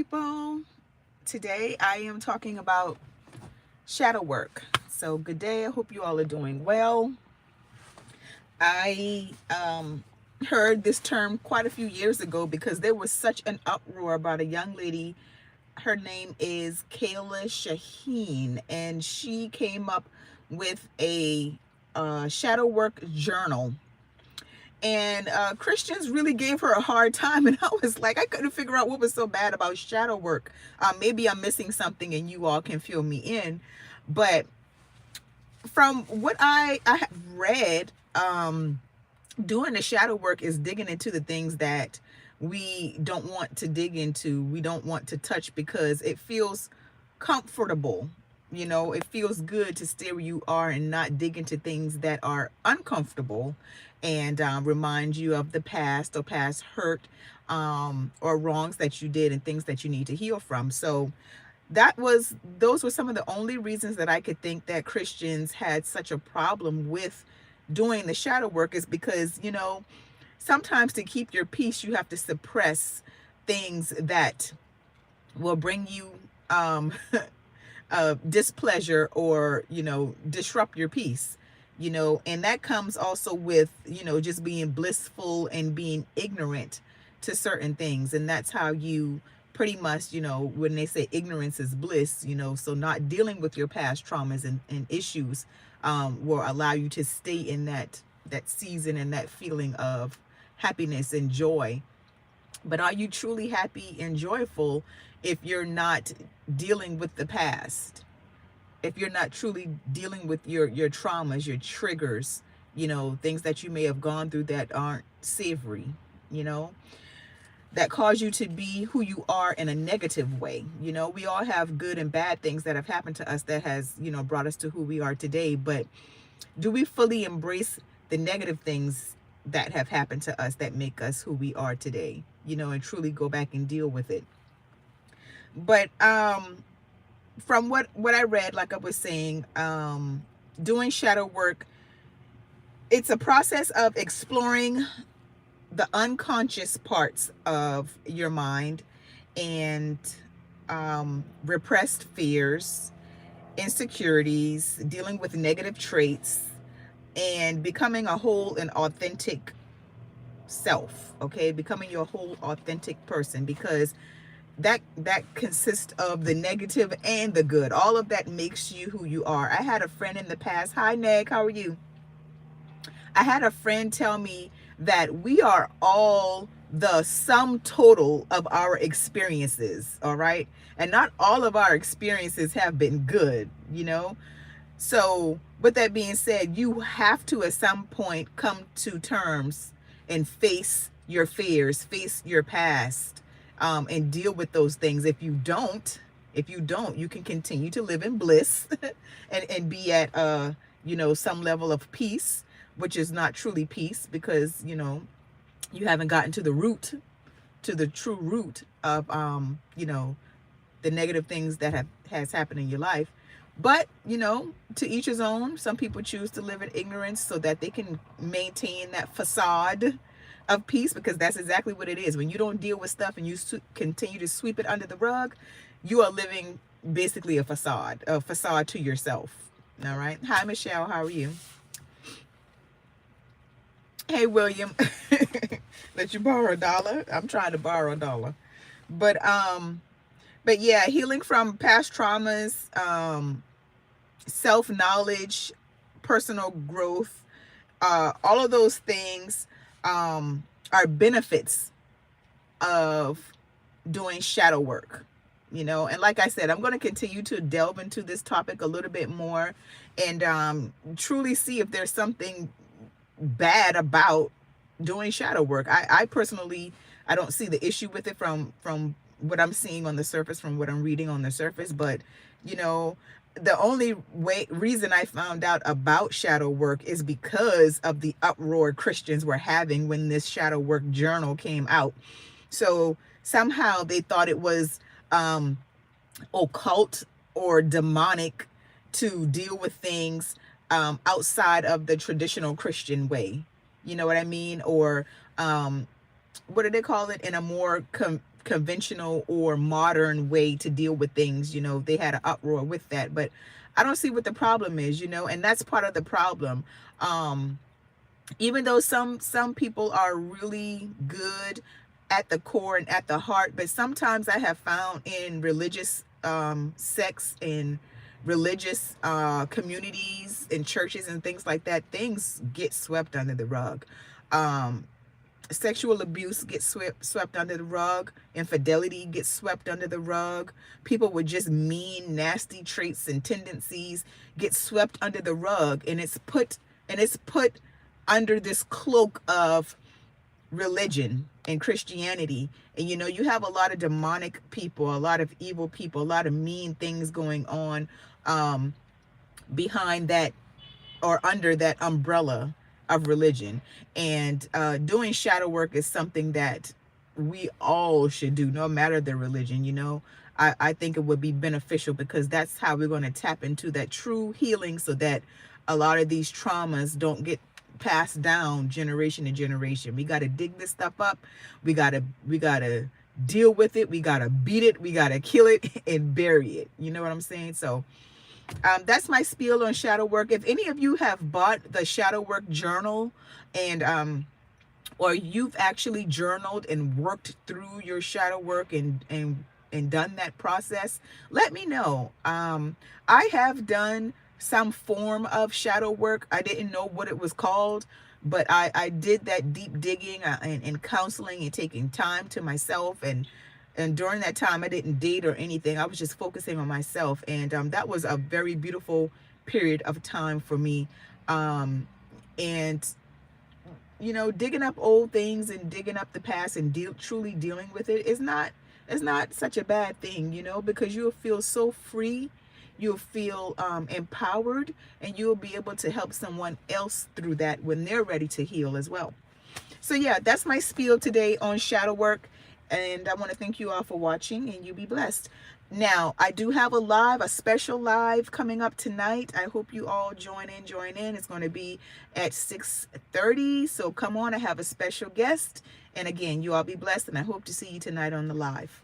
people. Today I am talking about shadow work. So, good day. I hope you all are doing well. I heard this term quite a few years ago because there was such an uproar about a young lady. Her name is Kayla Shaheen, and she came up with a shadow work journal, and Christians really gave her a hard time. And I was like, I couldn't figure out what was so bad about shadow work. Maybe I'm missing something and you all can fill me in. But from what I have read, doing the shadow work is digging into the things that we don't want to dig into, we don't want to touch, because it feels comfortable. It feels good to stay where you are and not dig into things that are uncomfortable, and remind you of the past or past hurt, or wrongs that you did and things that you need to heal from. So those were some of the only reasons that I could think that Christians had such a problem with doing the shadow work, is because sometimes to keep your peace you have to suppress things that will bring you displeasure, or disrupt your peace. And that comes also with just being blissful and being ignorant to certain things. And that's how you pretty much, when they say ignorance is bliss, so not dealing with your past traumas and issues will allow you to stay in that season and that feeling of happiness and joy. But are you truly happy and joyful if you're not dealing with the past? If you're not truly dealing with your traumas, your triggers, things that you may have gone through that aren't savory, you know, that cause you to be who you are in a negative way. We all have good and bad things that have happened to us that has, brought us to who we are today. But do we fully embrace the negative things that have happened to us that make us who we are today, and truly go back and deal with it? But from what I read, like I was saying, doing shadow work, it's a process of exploring the unconscious parts of your mind, and repressed fears, insecurities, dealing with negative traits, and becoming a whole and authentic self. Okay, becoming your whole authentic person, because that consists of the negative and the good. All of that makes you who you are. I had a friend in the past. Hi, Neg, how are you? I had a friend tell me that we are all the sum total of our experiences, all right? And not all of our experiences have been good. So, with that being said, you have to at some point come to terms and face your fears, face your past, and deal with those things. If you don't, you can continue to live in bliss and be at some level of peace, which is not truly peace, because you haven't gotten to the true root of the negative things that has happened in your life. But to each his own. Some people choose to live in ignorance so that they can maintain that facade of peace, because that's exactly what it is. When you don't deal with stuff and you continue to sweep it under the rug, you are living basically a facade to yourself. All right. Hi, Michelle. How are you? Hey, William. Let you borrow $1. I'm trying to borrow $1. But yeah, healing from past traumas, self-knowledge, personal growth, all of those things are benefits of doing shadow work. And like I said, I'm going to continue to delve into this topic a little bit more, and truly see if there's something bad about doing shadow work. I personally, I don't see the issue with it from what I'm seeing on the surface, from what I'm reading on the surface. But the only reason I found out about shadow work is because of the uproar Christians were having when this shadow work journal came out. So somehow they thought it was occult or demonic to deal with things outside of the traditional Christian way. You know what I mean? Or what do they call it? In a more conventional or modern way to deal with things. They had an uproar with that, but I don't see what the problem is, and that's part of the problem. um Even though some people are really good at the core and at the heart, but sometimes I have found in religious sects and religious communities and churches and things like that, things get swept under the rug. um Sexual abuse gets swept under the rug. Infidelity gets swept under the rug. People with just mean, nasty traits and tendencies get swept under the rug, and it's put under this cloak of religion and Christianity. And you have a lot of demonic people, a lot of evil people, a lot of mean things going on um, behind that, or under that umbrella of religion. And doing shadow work is something that we all should do, no matter the religion. I think it would be beneficial, because that's how we're going to tap into that true healing, so that a lot of these traumas don't get passed down generation to generation. We got to dig this stuff up. We got to deal with it. We got to beat it. We got to kill it and bury it. You know what I'm saying? So that's my spiel on shadow work. If any of you have bought the shadow work journal, and or you've actually journaled and worked through your shadow work and done that process, let me know. I have done some form of shadow work. I didn't know what it was called, but I did that deep digging and counseling and taking time to myself. And during that time, I didn't date or anything. I was just focusing on myself. And that was a very beautiful period of time for me. And digging up old things and digging up the past and truly dealing with it is not such a bad thing, because you'll feel so free. You'll feel empowered, and you'll be able to help someone else through that when they're ready to heal as well. So yeah, that's my spiel today on shadow work. And I want to thank you all for watching, and you be blessed. Now, I do have a special live coming up tonight. I hope you all join in. It's going to be at 6:30. So come on, I have a special guest. And again, you all be blessed, and I hope to see you tonight on the live.